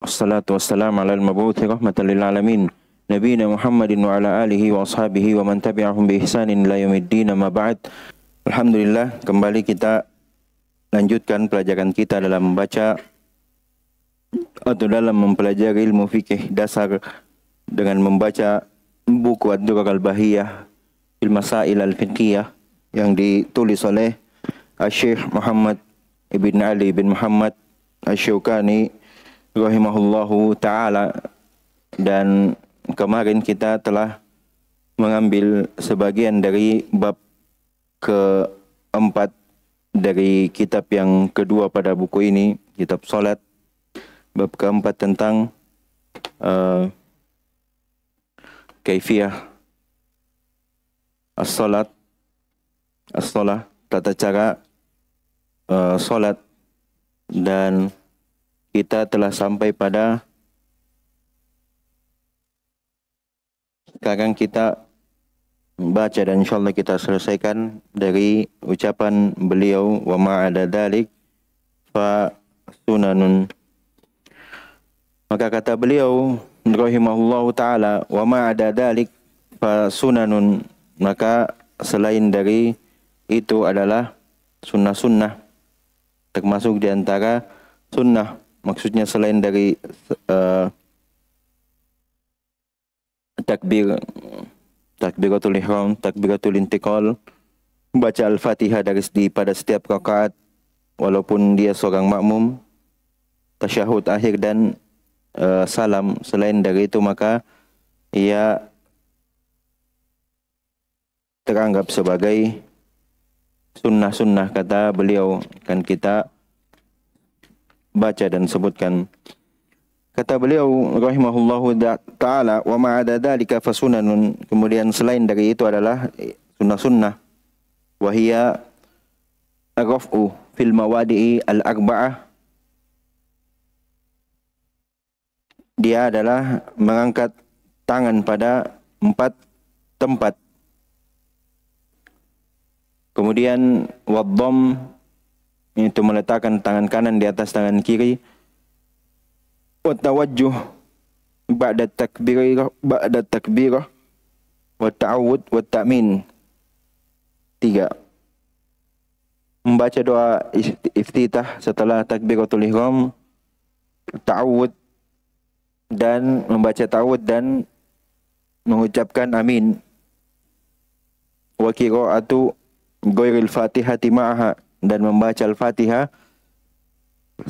Wassalatu wassalamu ala al-mabuthi rahmatan lil alamin Nabiina Muhammadin wa ala alihi wa ashabihi wa man tabi'ahum bi ihsanin ila yaumiddin ma ba'd. Alhamdulillah, kembali kita lanjutkan pelajaran kita dalam membaca atau dalam mempelajari ilmu fikih dasar dengan membaca buku Ad-Durar al-Bahiyah fil Masail al-Fiqhiyah yang ditulis oleh Syekh Muhammad ibn Ali bin Muhammad Asy-Syaukani rahimahullahu ta'ala. Dan kemarin kita telah mengambil sebagian dari bab keempat dari kitab yang kedua pada buku ini, kitab salat. Bab keempat tentang kaifiyah as-salat, tata cara salat. Dan kita telah sampai pada sekarang kita baca dan insyaallah kita selesaikan dari ucapan beliau, wa ma'ada dzalik fa sunanun. Maka kata beliau rahimahullahu taala, wa ma'ada dzalik fa sunanun, maka selain dari itu adalah sunnah-sunnah, termasuk di antara sunnah. Maksudnya selain dari takbiratul ihram, takbiratul intiqal, baca al-Fatihah pada setiap rakaat walaupun dia seorang makmum, tasyahud akhir dan salam. Selain dari itu maka ia teranggap sebagai sunnah-sunnah, kata beliau. Kan kita baca dan sebutkan. Kata beliau rahimahullahu ta'ala, wa ma'ada dzalika fasunanun, kemudian selain dari itu adalah sunnah-sunnah. Wa hiya ar-raf'u fil mawadi'i al-arba'ah, dia adalah mengangkat tangan pada 4 tempat. Kemudian waddam, itu meletakkan tangan kanan di atas tangan kiri. Wa tawajjuh ba'da takbirah wa ta'awud wa ta'min. 3. Membaca doa iftitah setelah takbiratul ihram, ta'awud, dan membaca ta'awud dan mengucapkan amin. Wa qira'atu ghairil fatihati ma'aha, dan membaca al-Fatihah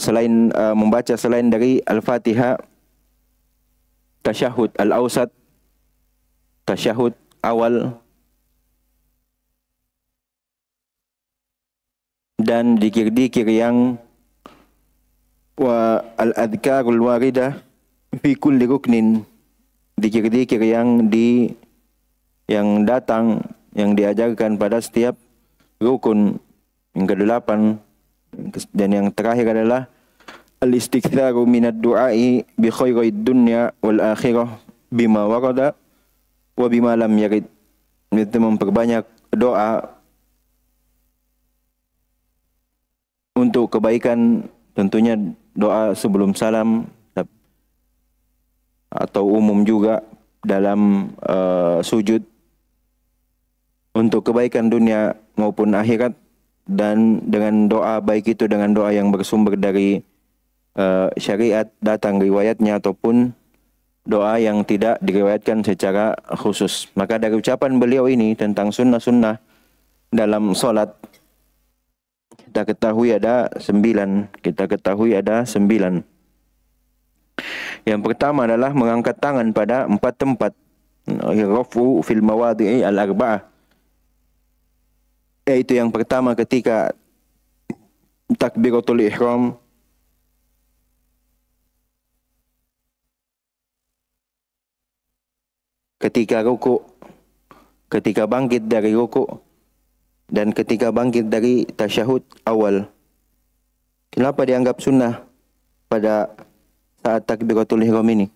selain membaca selain dari al-Fatihah, tasyahud al-awsat, tasyahud awal, dan dikir-dikir yang wa al-adhkarul waridah fi kulli ruknin, dikir-dikir yang datang, yang diajarkan pada setiap rukun. Yang ke-8 dan yang terakhir adalah al-istiktharu minad du'ai bi khairid dunya wal akhirah bima warada wa bima lam yarid. Itu memperbanyak doa untuk kebaikan, tentunya doa sebelum salam atau umum juga dalam sujud, untuk kebaikan dunia maupun akhirat. Dan dengan doa, baik itu dengan doa yang bersumber dari syariat, datang riwayatnya, ataupun doa yang tidak diriwayatkan secara khusus. Maka dari ucapan beliau ini tentang sunnah-sunnah dalam solat, kita ketahui ada 9. Yang pertama adalah mengangkat tangan pada 4 tempat, rafu fil mawadi'i al-arba'ah, yaitu yang pertama ketika takbiratul ihram, ketika ruku', ketika bangkit dari ruku', dan ketika bangkit dari tasyahud awal. Kenapa dianggap sunnah pada saat takbiratul ihram ini?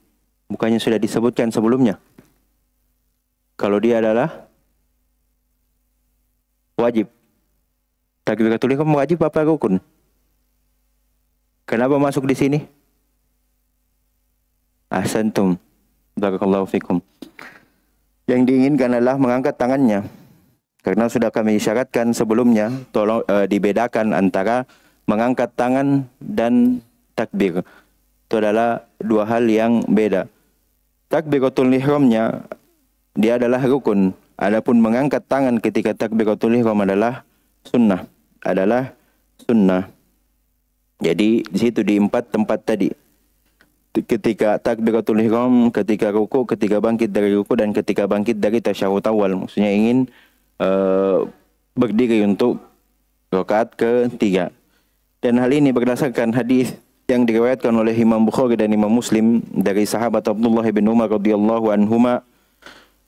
Bukannya sudah disebutkan sebelumnya kalau dia adalah wajib. Takbiratul ihram wajib apa rukun? Kenapa masuk di sini? Ahsantum. Barakallahu fikum. Yang diinginkan adalah mengangkat tangannya. Karena sudah kami isyaratkan sebelumnya, tolong dibedakan antara mengangkat tangan dan takbir. Itu adalah dua hal yang beda. Takbiratul ihramnya dia adalah rukun. Adapun mengangkat tangan ketika takbiratul ihram adalah sunnah. Jadi di situ di 4 tempat tadi. Ketika takbiratul ihram, ketika ruku, ketika bangkit dari ruku, dan ketika bangkit dari tasyahud awal. Maksudnya ingin berdiri untuk rakaat ketiga. Dan hal ini berdasarkan hadis yang diriwayatkan oleh Imam Bukhari dan Imam Muslim dari sahabat Abdullah bin Umar radhiyallahu anhuma.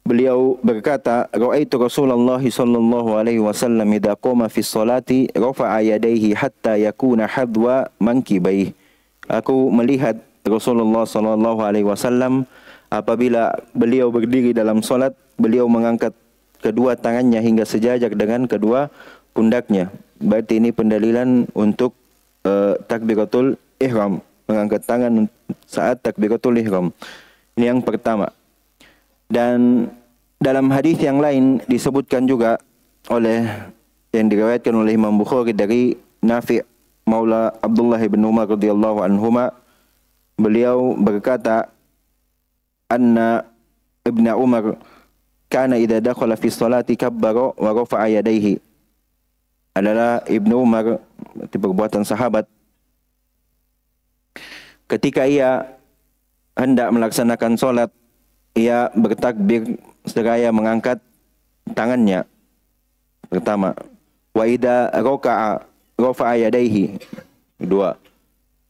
Beliau berkata, "Ra'aitu Rasulullah sallallahu alaihi wasallam idza qama fi sholati rafa'a yadayhi hatta yakuna hadwa mankibaihi." Aku melihat Rasulullah sallallahu alaihi wasallam apabila beliau berdiri dalam salat, beliau mengangkat kedua tangannya hingga sejajar dengan kedua pundaknya. Berarti ini pendalilan untuk takbiratul ihram, mengangkat tangan saat takbiratul ihram. Ini yang pertama. Dan dalam hadis yang lain disebutkan juga oleh yang diriwayatkan oleh Imam Bukhari dari Nafi' Maula Abdullah bin Umar radhiyallahu anhuma, beliau berkata, anna Ibnu Umar kana idza dakhala fi sholati kabbara wa rafa'a yadayhi. Adalah Ibnu Umar, itu perbuatan sahabat, ketika ia hendak melaksanakan solat, ia bertakbir seraya mengangkat tangannya. Pertama, wa idza raka'a rafa'a yadayhi. Kedua,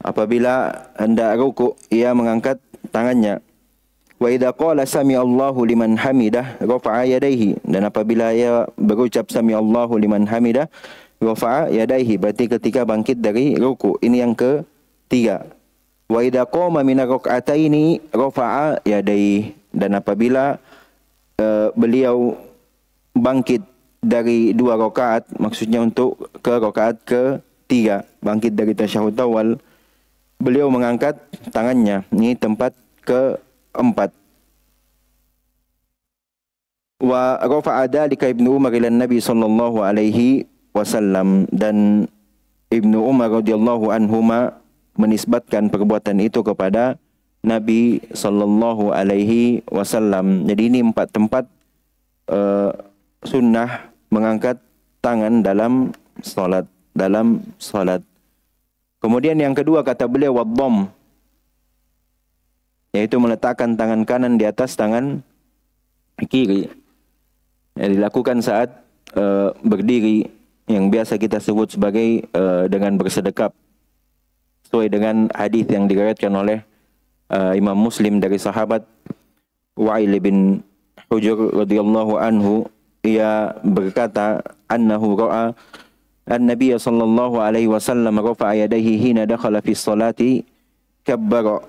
apabila hendak ruku, ia mengangkat tangannya. Wa idza qala sami Allahu liman hamidah rafa'a yadayhi. Dan apabila ia berucap sami Allahu liman hamidah rafa'a yadayhi, berarti ketika bangkit dari ruku. Ini yang ketiga. Wa idza qama min rak'ataini rafa'a yadayhi. Dan apabila beliau bangkit dari 2 rakaat, maksudnya untuk ke rakaat ketiga, bangkit dari tasyahud awal, beliau mengangkat tangannya. Ini tempat keempat. Wa rafa'a dzalika Ibnu Umar ila Nabi sallallahu alaihi wasallam. Dan Ibnu Umar radhiyallahu anhuma menisbatkan perbuatan itu kepada Nabi sallallahu alaihi wasallam. Jadi ini 4 tempat sunnah mengangkat tangan dalam salat. Kemudian yang kedua kata beliau wadham, yaitu meletakkan tangan kanan di atas tangan kiri. Yang dilakukan saat berdiri, yang biasa kita sebut sebagai dengan bersedekap, sesuai dengan hadis yang diriwayatkan oleh Imam Muslim dari sahabat Wa'il bin Hujr radhiyallahu anhu. Ia berkata, annahu ra'a an-nabiy sallallahu alaihi wasallam rafa'a yadayhi hina dakhala fi sholati kabbara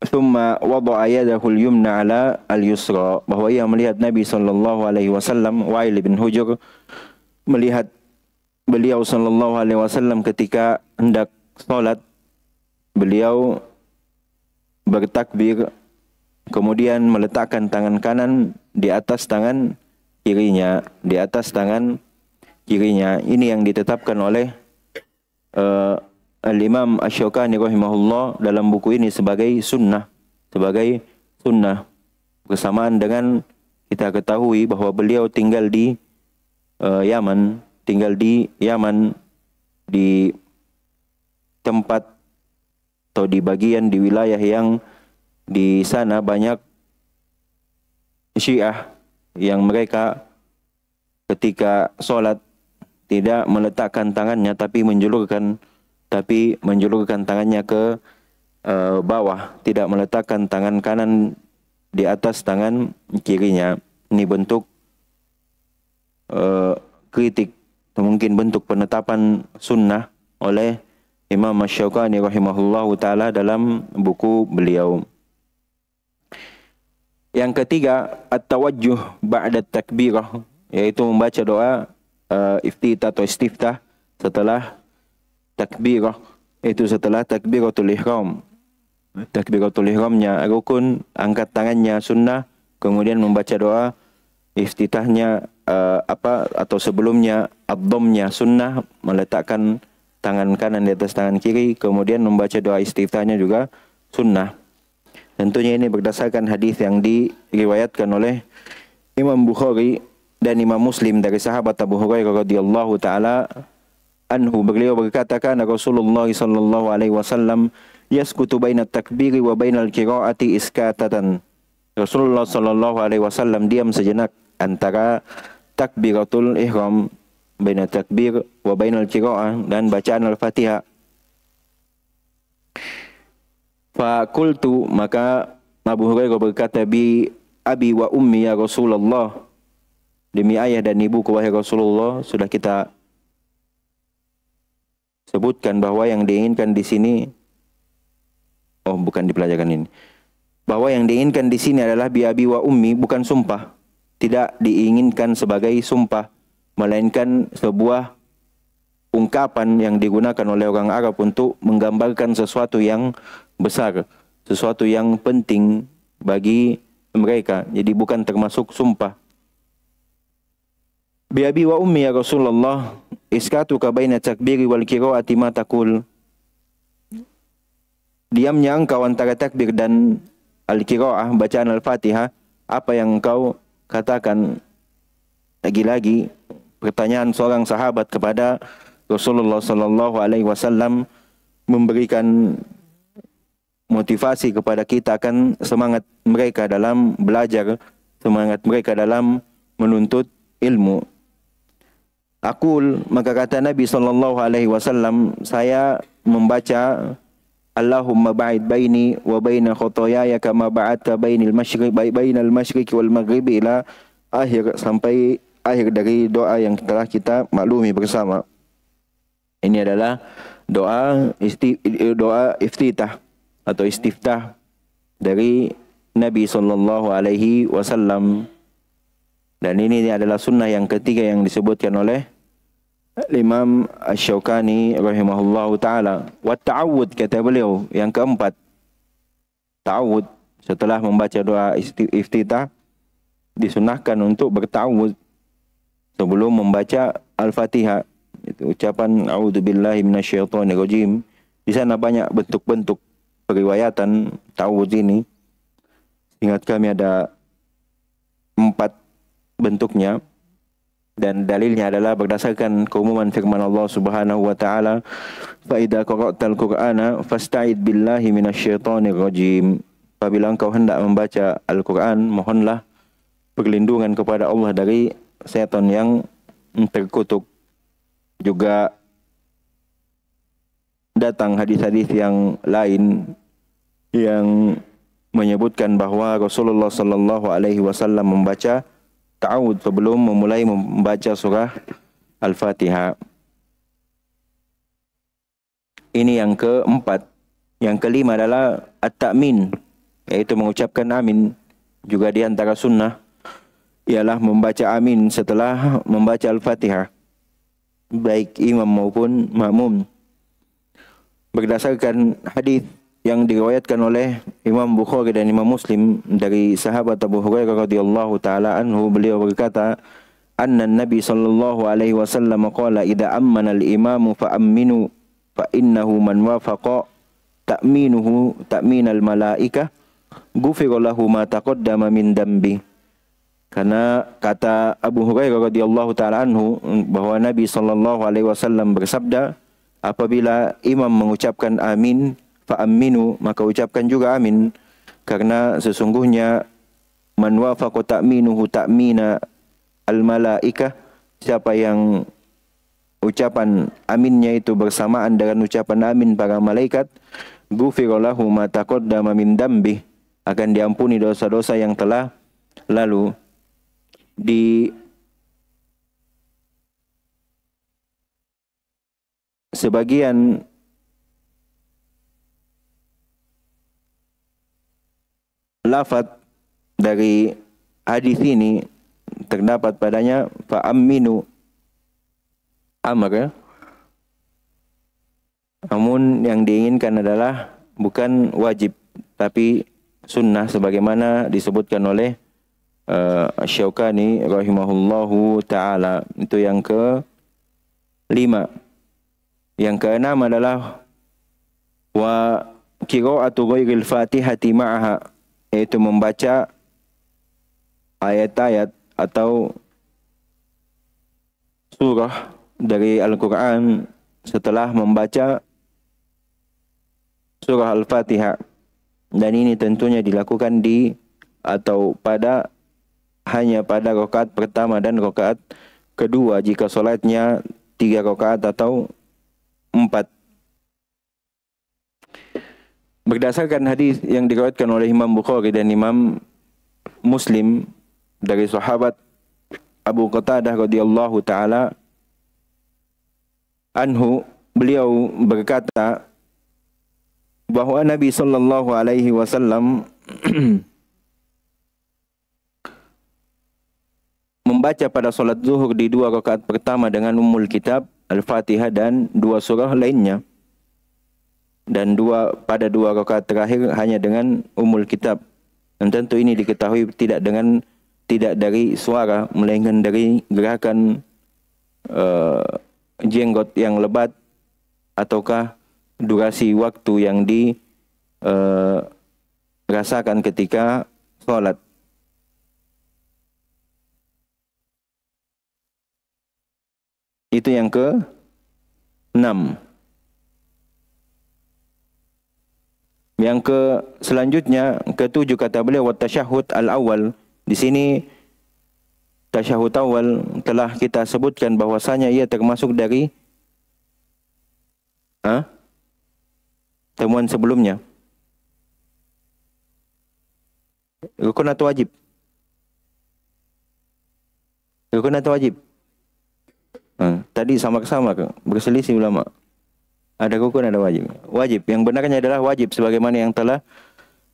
thumma wada'a yadahu al-yumna ala al-yusra. Bahwa ia melihat Nabi sallallahu alaihi wasallam, Wa'il bin Hujr melihat beliau sallallahu alaihi wasallam ketika hendak salat, beliau bertakbir, kemudian meletakkan tangan kanan di atas tangan kirinya, Ini yang ditetapkan oleh Al-Imam Asy-Syaukani rahimahullah dalam buku ini sebagai sunnah. Bersamaan dengan kita ketahui bahwa beliau tinggal di Yaman, di tempat atau di bagian di wilayah yang di sana banyak Syiah yang mereka ketika sholat tidak meletakkan tangannya tapi menjulurkan tangannya ke bawah, tidak meletakkan tangan kanan di atas tangan kirinya. Ini bentuk kritik atau mungkin bentuk penetapan sunnah oleh Imam Asy-Syaukani rahimahullahu taala dalam buku beliau. Yang ketiga, at-tawajjuh ba'da takbirah, yaitu membaca doa iftitah atau istiftah setelah takbirah, itu setelah takbiratul ihram. takbiratul ihramnya rukun, angkat tangannya sunnah, kemudian membaca doa iftitahnya atau sebelumnya ad-dhammnya sunnah, meletakkan tangan kanan di atas tangan kiri, kemudian membaca doa istiftahnya juga sunnah. Tentunya ini berdasarkan hadis yang diriwayatkan oleh Imam Bukhari dan Imam Muslim dari sahabat Abu Hurairah radhiyallahu taala anhu. Beliau berkata, kana Rasulullah sallallahu alaihi wasallam yaskutu baina takbiri wa bainal qiraati iskatatan. Rasulullah sallallahu alaihi wasallam diam sejenak antara takbiratul ihram, baina takbir wa bainal qiraah, dan bacaan al-Fatihah. Fa qultu, maka Abu Hurairah berkata, bi abi wa ummi ya Rasulullah, demi ayah dan ibuku wahai Rasulullah. Sudah kita sebutkan bahwa yang diinginkan di sini, bukan di pelajaran ini, bahwa yang diinginkan di sini adalah bi abi wa ummi, bukan sumpah. Tidak diinginkan sebagai sumpah, melainkan sebuah ungkapan yang digunakan oleh orang Arab untuk menggambarkan sesuatu yang besar, sesuatu yang penting bagi mereka. Jadi bukan termasuk sumpah. Bi abi wa ummi ya Rasulullah, iskatuka baina takbiri wal qiraati ma taqul. Diamnya engkau antara takbir dan al-qiraah, bacaan al-Fatihah, apa yang engkau katakan? Lagi-lagi pertanyaan seorang sahabat kepada Rasulullah sallallahu alaihi wasallam memberikan motivasi kepada kita akan semangat mereka dalam belajar, semangat mereka dalam menuntut ilmu. Aqul, maka kata Nabi sallallahu alaihi wasallam, saya membaca Allahumma ba'id baini wa baina khotoyaya kama ba'adta bainal masyriqi wal maghribi, ila akhir, sampai akhir dari doa yang telah kita maklumi bersama. Ini adalah doa iftitah atau istiftah dari Nabi sallallahu alaihi wasallam. Dan ini adalah sunnah yang ketiga yang disebutkan oleh Imam Asy-Syaukani rahimahullahu taala. Wa ta'awud, kata beliau, yang keempat, ta'awud. Setelah membaca doa iftitah, disunahkan untuk berta'awud sebelum membaca Al-Fatihah. Itu ucapan a'udzubillahi minasyaitonirrajim. Di sana banyak bentuk-bentuk periwayatan ta'awud ini. Ingat kami ada 4 bentuknya, dan dalilnya adalah berdasarkan keumuman firman Allah Subhanahu wa taala, fa idza qara'tal qur'ana fasta'id billahi minasyaitonir rajim. Apabila engkau hendak membaca Al-Qur'an, mohonlah perlindungan kepada Allah dari setan yang terkutuk. Juga datang hadis-hadis yang lain yang menyebutkan bahwa Rasulullah sallallahu alaihi wasallam membaca ta'awud sebelum memulai membaca surah Al-Fatihah. Ini yang keempat. Yang kelima adalah at-ta'min, yaitu mengucapkan amin. Juga di antara sunnah ialah membaca amin setelah membaca Al-Fatihah, baik imam maupun makmum. Berdasarkan hadis yang diriwayatkan oleh Imam Bukhari dan Imam Muslim dari sahabat Abu Hurairah radhiyallahu taala anhu, beliau berkata, anna Nabi sallallahu alaihi wasallam qala idza ammana al-imamu fa amminu fa innahu man wafaqa ta'minuhu ta'minal malaikah ghufira lahu ma taqaddama min dambi. Karena kata Abu Hurairah radhiyallahu taala anhu bahwa Nabi sallallahu alaihi wasallam bersabda, apabila imam mengucapkan amin, fa'aminu, maka ucapkan juga amin, karena sesungguhnya man wafaqa ta'minuhu ta'mina al-malaikah, siapa yang ucapan aminnya itu bersamaan dengan ucapan amin para malaikat, ghufira lahu ma taqaddama min dambi, akan diampuni dosa-dosa yang telah lalu. Di sebagian lafaz dari hadis ini terdapat padanya fa'aminu, amr, ya. Namun yang diinginkan adalah bukan wajib, tapi sunnah sebagaimana disebutkan oleh Syaukani rahimahullahu ta'ala. Itu yang ke-5. Yang ke-6 adalah wa qira'atu ghairil fatihati ma'aha, yaitu membaca ayat-ayat atau surah dari Al-Quran setelah membaca surah Al-Fatihah. Dan ini tentunya dilakukan hanya pada rakaat pertama dan rakaat kedua jika solatnya 3 rakaat atau 4. Berdasarkan hadis yang diriwayatkan oleh Imam Bukhari dan Imam Muslim dari sahabat Abu Qatadah radhiyallahu taala anhu, beliau berkata bahwa Nabi sallallahu alaihi wasallam membaca pada solat zuhur di 2 rakaat pertama dengan Ummul Kitab, Al-Fatihah dan 2 surah lainnya, dan pada 2 rakaat terakhir hanya dengan Ummul Kitab. Dan tentu ini diketahui tidak dari suara, melainkan dari gerakan jenggot yang lebat ataukah durasi waktu yang dirasakan ketika sholat. Itu yang ke-6. Yang selanjutnya ke-7 kata beliau wa tasyahhud al-awwal. Di sini tasyahud awal telah kita sebutkan bahwasanya ia termasuk dari temuan sebelumnya. Rukun atau wajib? Rukun atau wajib? Tadi sama-sama berselisih ulama. Ada rukun, ada wajib. Wajib. Yang benarnya adalah wajib sebagaimana yang telah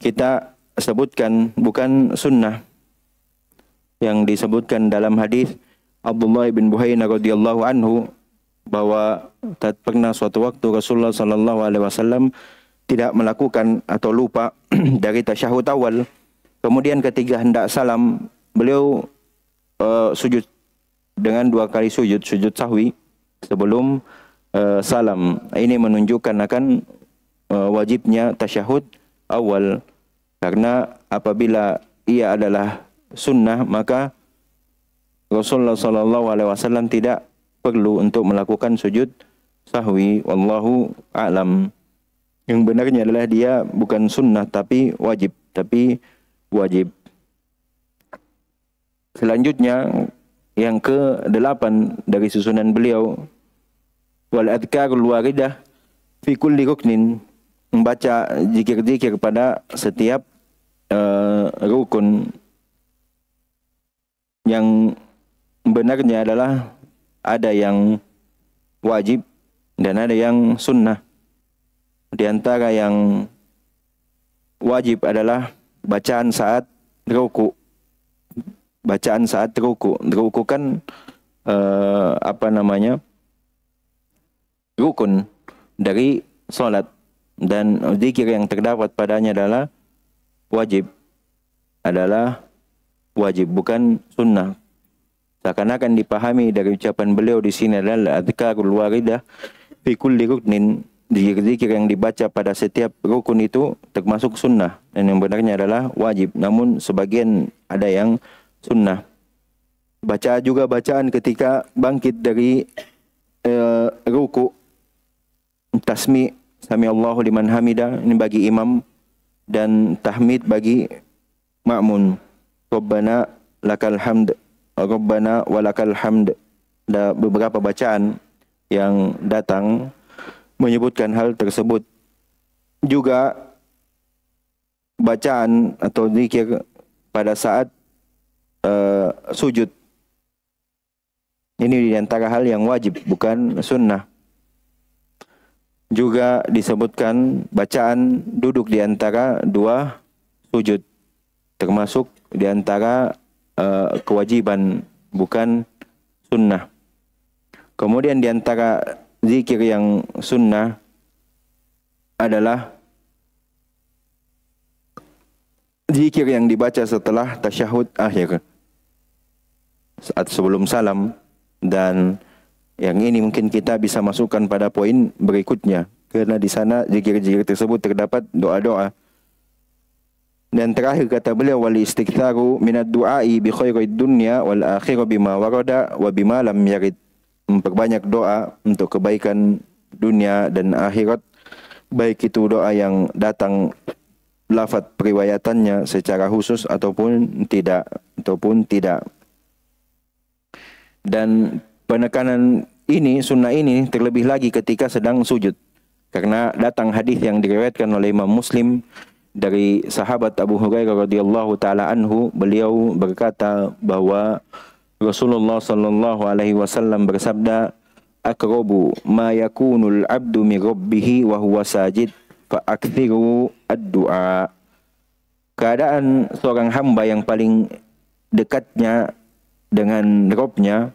kita sebutkan, bukan sunnah. Yang disebutkan dalam hadis Abdullah bin Buhainah radhiyallahu anhu bahwa pernah suatu waktu Rasulullah sallallahu alaihi wasallam tidak melakukan atau lupa dari tasyahud awal. Kemudian ketika hendak salam, beliau sujud dengan 2 kali sujud sahwi sebelum salam. Ini menunjukkan akan wajibnya tasyahud awal, karena apabila ia adalah sunnah maka Rasulullah sallallahu alaihi wasallam tidak perlu untuk melakukan sujud sahwi. Wallahu a'lam. Yang benarnya adalah dia bukan sunnah tapi wajib. Selanjutnya yang ke-8 dari susunan beliau, wal adhkarul waridah fi kulli ruknin, membaca zikir-zikir pada setiap rukun. Yang benarnya adalah ada yang wajib dan ada yang sunnah. Di antara yang wajib adalah bacaan saat ruku. Bacaan saat ruku. Ruku kan rukun dari solat, dan zikir yang terdapat padanya adalah wajib, bukan sunnah. Seakan-akan dipahami dari ucapan beliau di sini adalah adhkarul waridah fi kulli ruknin, zikir-zikir yang dibaca pada setiap rukun itu termasuk sunnah, dan yang benarnya adalah wajib. Namun sebagian ada yang sunnah. Baca juga bacaan ketika bangkit dari ruku, tasmi' sami Allahu liman hamidah, ini bagi imam, dan tahmid bagi ma'mun. Rabbana lakal hamd, Rabbana walakal hamd. Ada beberapa bacaan yang datang menyebutkan hal tersebut. Juga bacaan atau zikir pada saat sujud. Ini di antara hal yang wajib, bukan sunnah. Juga disebutkan bacaan duduk di antara 2 sujud, termasuk di antara kewajiban, bukan sunnah. Kemudian di antara zikir yang sunnah adalah zikir yang dibaca setelah tasyahud akhir saat sebelum salam. Dan yang ini mungkin kita bisa masukkan pada poin berikutnya, karena di sana zikir-zikir tersebut terdapat doa-doa. Dan terakhir kata beliau, wal istighfaru minad du'ai bi khairid dunya wal akhirah bima warada wa bima lam yarid. Memperbanyak doa untuk kebaikan dunia dan akhirat, baik itu doa yang datang lafaz periwayatannya secara khusus ataupun tidak. Dan penekanan ini, sunnah ini terlebih lagi ketika sedang sujud, karena datang hadis yang diriwayatkan oleh Imam Muslim dari sahabat Abu Hurairah radhiyallahu taala anhu. Beliau berkata bahwa Rasulullah sallallahu alaihi wasallam bersabda, "Aqrabu ma yakunul 'abdu min rabbih wa huwa sajid fa aktsiru ad-du'a." Keadaan seorang hamba yang paling dekatnya dengan Rabb-nya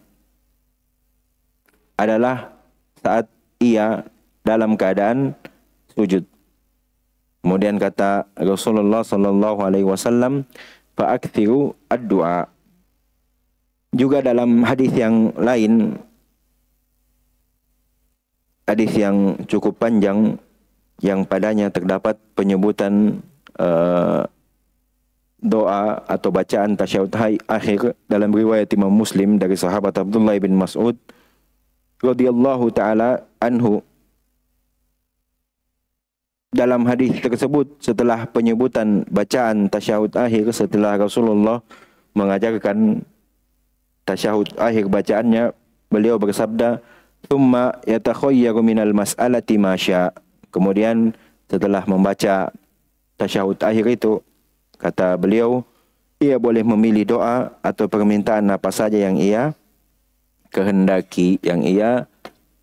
adalah saat ia dalam keadaan sujud. Kemudian kata Rasulullah sallallahu alaihi wasallam, fa aktsiru ad-du'a. Juga dalam hadis yang lain, hadis yang cukup panjang yang padanya terdapat penyebutan doa atau bacaan tasyahud akhir dalam riwayat Imam Muslim dari sahabat Abdullah bin Mas'ud radhiyallahu taala anhu. Dalam hadis tersebut, setelah penyebutan bacaan tasyahud akhir, setelah Rasulullah mengajarkan tasyahud akhir bacaannya, beliau bersabda, "Tsumma yatakhayyaru minal mas'alati ma syaa." Kemudian setelah membaca tasyahud akhir itu, kata beliau, ia boleh memilih doa atau permintaan apa saja yang ia kehendaki, yang ia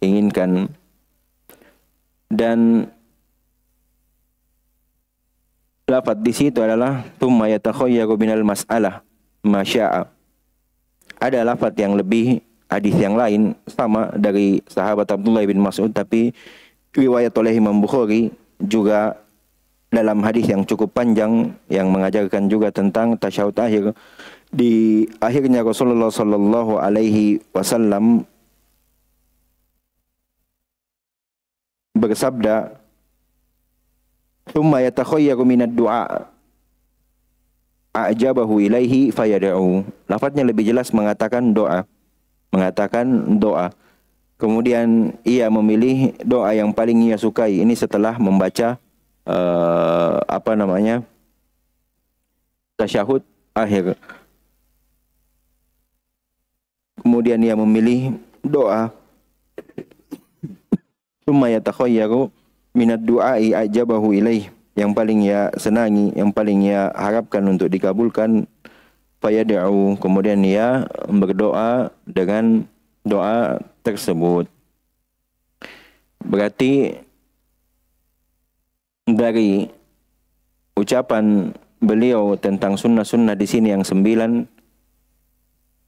inginkan. Dan lafaz di situ adalah tsumma yatakhayyaru minal mas'alah ma syaa. Ada lafaz yang lebih, hadis yang lain sama dari sahabat Abdullah bin Mas'ud, tapi riwayat oleh Imam Bukhari juga dalam hadis yang cukup panjang yang mengajarkan juga tentang tasyahud akhir. Di akhirnya Rasulullah sallallahu alaihi wasallam bersabda, "Tsumma yatakhayyaru minad du'a a'jabahu ilaihi fayad'u." Lafaznya lebih jelas mengatakan doa. Kemudian ia memilih doa yang paling ia sukai. Ini setelah membaca tasyahud akhir. Kemudian ia memilih doa, "Tsumma yatakhayyaru minad du'ai a'jabahu ilaih." Yang paling ia senangi, yang paling ia harapkan untuk dikabulkan, fayad'u. Kemudian ia berdoa dengan doa tersebut. Berarti dari ucapan beliau tentang sunnah-sunnah di sini yang 9,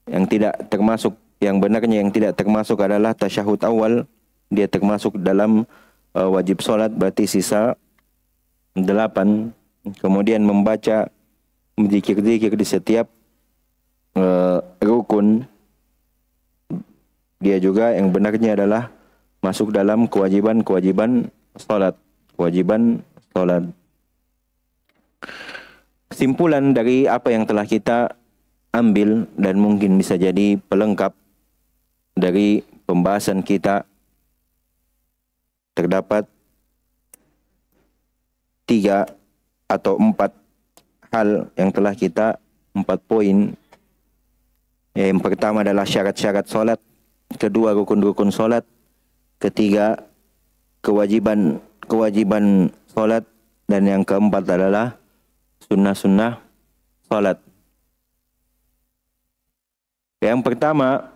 yang tidak termasuk, yang benarnya yang tidak termasuk adalah tasyahud awal. Dia termasuk dalam wajib sholat, berarti sisa 8. Kemudian membaca zikir-zikir di setiap rukun, dia juga yang benarnya adalah masuk dalam kewajiban sholat. Kesimpulan dari apa yang telah kita ambil dan mungkin bisa jadi pelengkap dari pembahasan kita, terdapat 3 atau 4 hal yang telah kita, 4 poin. Yang pertama adalah syarat-syarat sholat, kedua rukun-rukun sholat, ketiga kewajiban sholat, dan yang keempat adalah sunnah-sunnah sholat. Yang pertama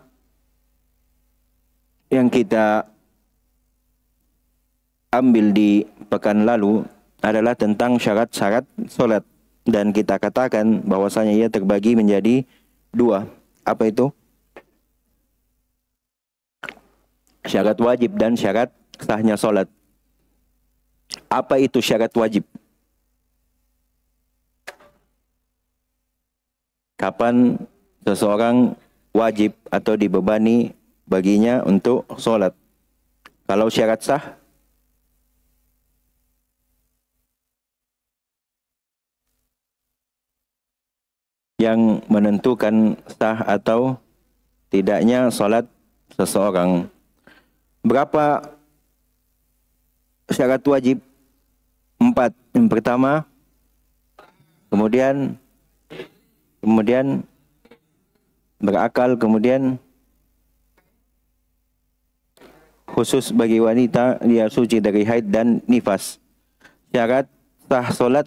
yang kita ambil di pekan lalu adalah tentang syarat-syarat sholat, dan kita katakan bahwasanya ia terbagi menjadi 2. Apa itu? Syarat wajib dan syarat sahnya sholat. Apa itu syarat wajib? kapan seseorang wajib atau dibebani baginya untuk sholat. Kalau syarat sah, yang menentukan sah atau tidaknya sholat seseorang. Berapa syarat wajib? 4. Yang pertama, kemudian berakal, kemudian khusus bagi wanita dia suci dari haid dan nifas. Syarat sah solat: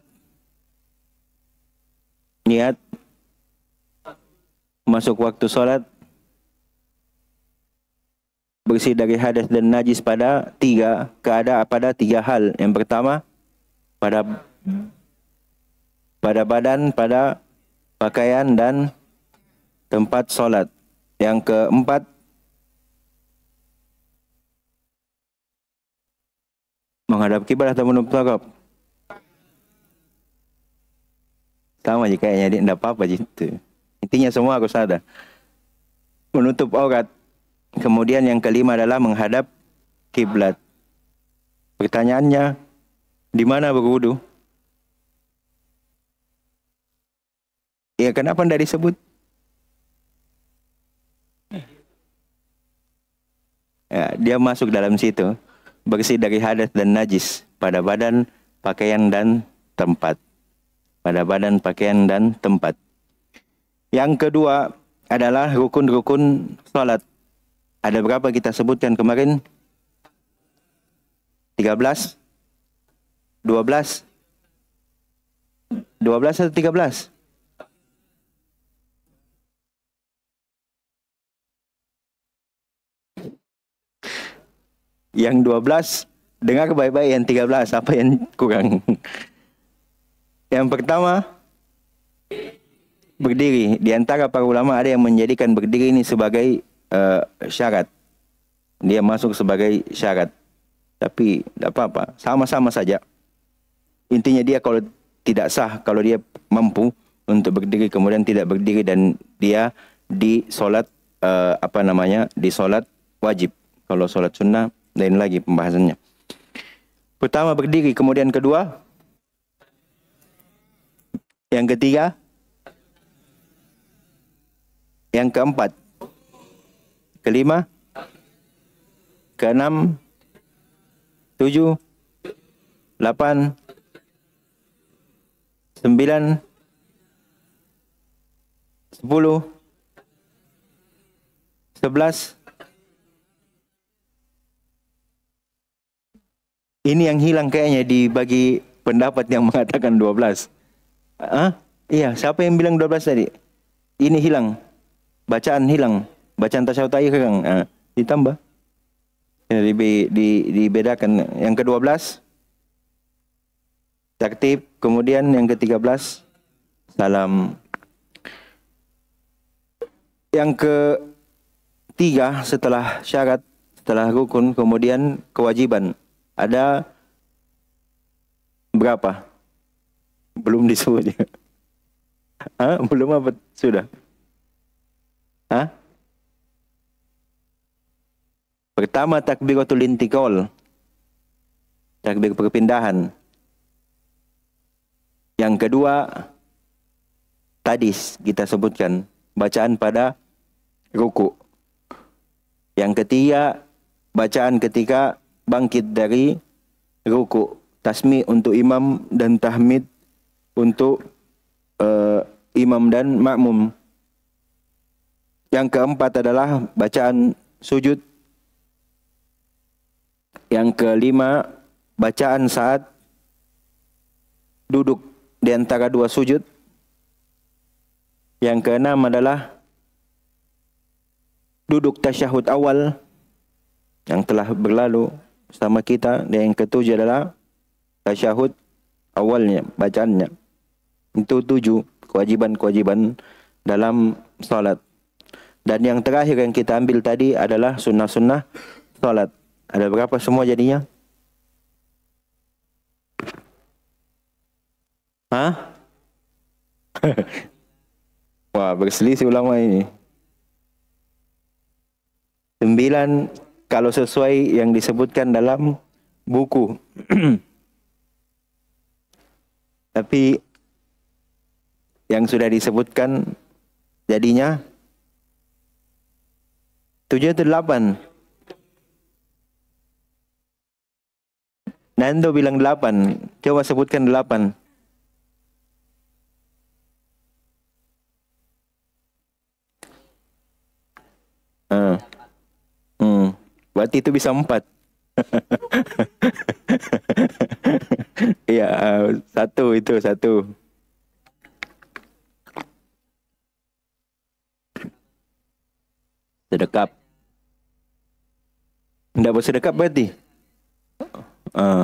niat, masuk waktu solat, bersih dari hadas dan najis pada 3 hal. Yang pertama, pada badan, pada pakaian dan tempat solat. Yang keempat, menghadap kiblat atau menutup aurat. Sama aja kayaknya, dia tidak apa-apa gitu. Intinya semua harus ada. Menutup aurat. Kemudian yang kelima adalah menghadap kiblat. Pertanyaannya, di mana berwudu? Ya, kenapa tidak disebut? Ya, dia masuk dalam situ. Bersih dari hadas dan najis pada badan, pakaian dan tempat. Pada badan, pakaian dan tempat. Yang kedua adalah rukun-rukun salat. Ada berapa kita sebutkan kemarin? 13? 12? 12 atau 13? Yang 12, dengar baik-baik yang 13, apa yang kurang? Yang pertama, berdiri. Di antara para ulama ada yang menjadikan berdiri ini sebagai syarat. Dia masuk sebagai syarat. Tapi tidak apa-apa, sama-sama saja. Intinya dia kalau tidak sah, kalau dia mampu untuk berdiri kemudian tidak berdiri dan dia di solat di solat wajib. Kalau solat sunnah lain lagi pembahasannya. Pertama berdiri, kemudian kedua, yang ketiga, yang keempat, kelima, keenam, 7, 8, 9, 10, 11. Ini yang hilang kayaknya dibagi pendapat yang mengatakan 12. Iya, siapa yang bilang 12 tadi? Ini hilang. Bacaan hilang. Bacaan tasyahud akhir hilang. Ditambah. Dibedakan. Yang ke-12 tertib, kemudian yang ke-13 salam. Yang ke-3 setelah syarat, setelah rukun, kemudian kewajiban. Ada berapa? Belum disebut. Belum apa? Sudah? Pertama takbiratul intiqal, takbir perpindahan. Yang kedua, tadi kita sebutkan, bacaan pada ruku. Yang ketiga, bacaan ketika bangkit dari ruku. Tasmi' untuk imam dan tahmid untuk imam dan makmum. Yang keempat adalah bacaan sujud. Yang kelima, bacaan saat duduk di antara dua sujud. Yang keenam adalah duduk tasyahud awal yang telah berlalu sama kita. Dan yang ketujuh adalah tasyahud awalnya, bacaannya. Itu 7 kewajiban-kewajiban dalam salat. Dan yang terakhir yang kita ambil tadi adalah sunnah-sunnah salat. Ada berapa semua jadinya? Wah, Wah, berselisih ulama ini. 9 kalau sesuai yang disebutkan dalam buku. Tapi yang sudah disebutkan jadinya 7 atau 8. Nando bilang 8. Coba sebutkan 8. Berarti itu bisa 4. Iya, 1 itu 1. Sedekap. Tidak bersedekap berarti? Uh.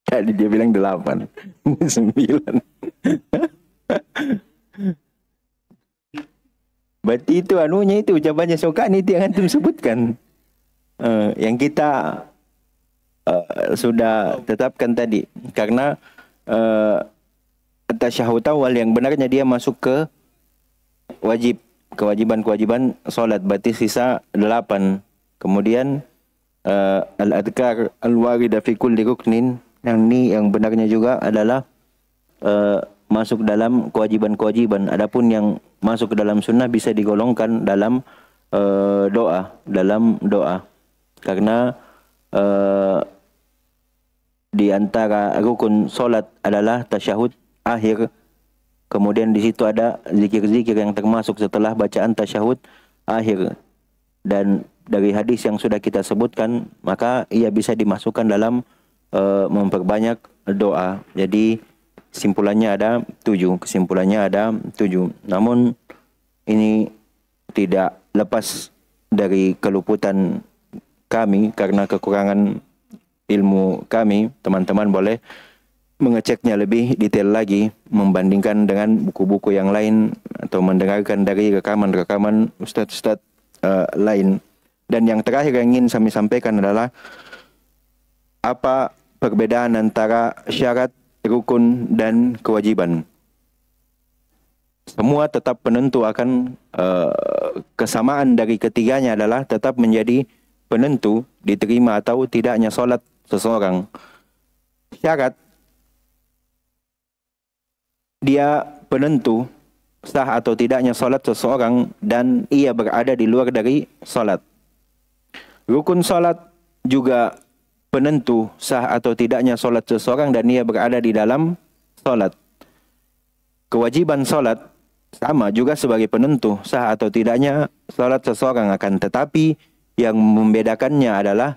Jadi dia bilang 8. 9. Berarti itu anunya itu ucapannya Syaukani itu yang antum sebutkan. Yang kita sudah tetapkan tadi. Karena tasyahud awal yang benarnya dia masuk ke kewajiban-kewajiban solat. Berarti sisa 8. Kemudian al-adhkar al-warida fi kulli ruknin. Yang ini yang benarnya juga adalah masuk dalam kewajiban-kewajiban. Adapun yang masuk ke dalam sunnah bisa digolongkan dalam doa. Karena di antara rukun solat adalah tasyahud akhir. Kemudian di situ ada zikir-zikir yang termasuk setelah bacaan tasyahud akhir. Dan dari hadis yang sudah kita sebutkan, maka ia bisa dimasukkan dalam memperbanyak doa. Jadi kesimpulannya ada 7. Namun ini tidak lepas dari keluputan kami karena kekurangan ilmu kami. Teman-teman boleh mengeceknya lebih detail lagi, membandingkan dengan buku-buku yang lain atau mendengarkan dari rekaman-rekaman ustadz-ustadz lain. Dan yang terakhir yang ingin kami sampaikan adalah apa perbedaan antara syarat, rukun, dan kewajiban. Semua tetap penentu akan kesamaan dari ketiganya adalah tetap menjadi penentu diterima atau tidaknya solat seseorang. Syarat, dia penentu sah atau tidaknya solat seseorang dan ia berada di luar dari solat. Rukun solat juga penentu sah atau tidaknya solat seseorang dan ia berada di dalam solat. Kewajiban solat sama juga sebagai penentu sah atau tidaknya solat seseorang, akan tetapi yang membedakannya adalah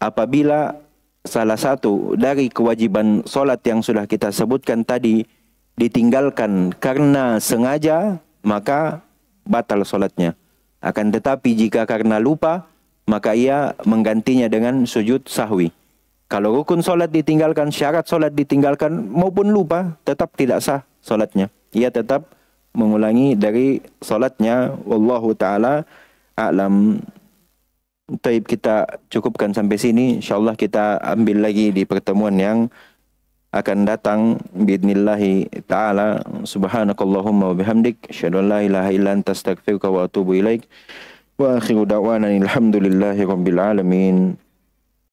apabila salah satu dari kewajiban solat yang sudah kita sebutkan tadi ditinggalkan karena sengaja, maka batal solatnya. Akan tetapi jika karena lupa, maka ia menggantinya dengan sujud sahwi. Kalau rukun solat ditinggalkan, syarat solat ditinggalkan maupun lupa, tetap tidak sah solatnya. Ia tetap mengulangi dari solatnya. Wallahu ta'ala a'lam. Taib, kita cukupkan sampai sini. InsyaAllah kita ambil lagi di pertemuan yang akan datang. Biidnillahi ta'ala. Subhanakallahumma wa bihamdik. Asyhadu an la ilaha illa anta astaghfiruka wa atubu ilaik. Wa akhiru da'wana alhamdulillahi rabbil alamin.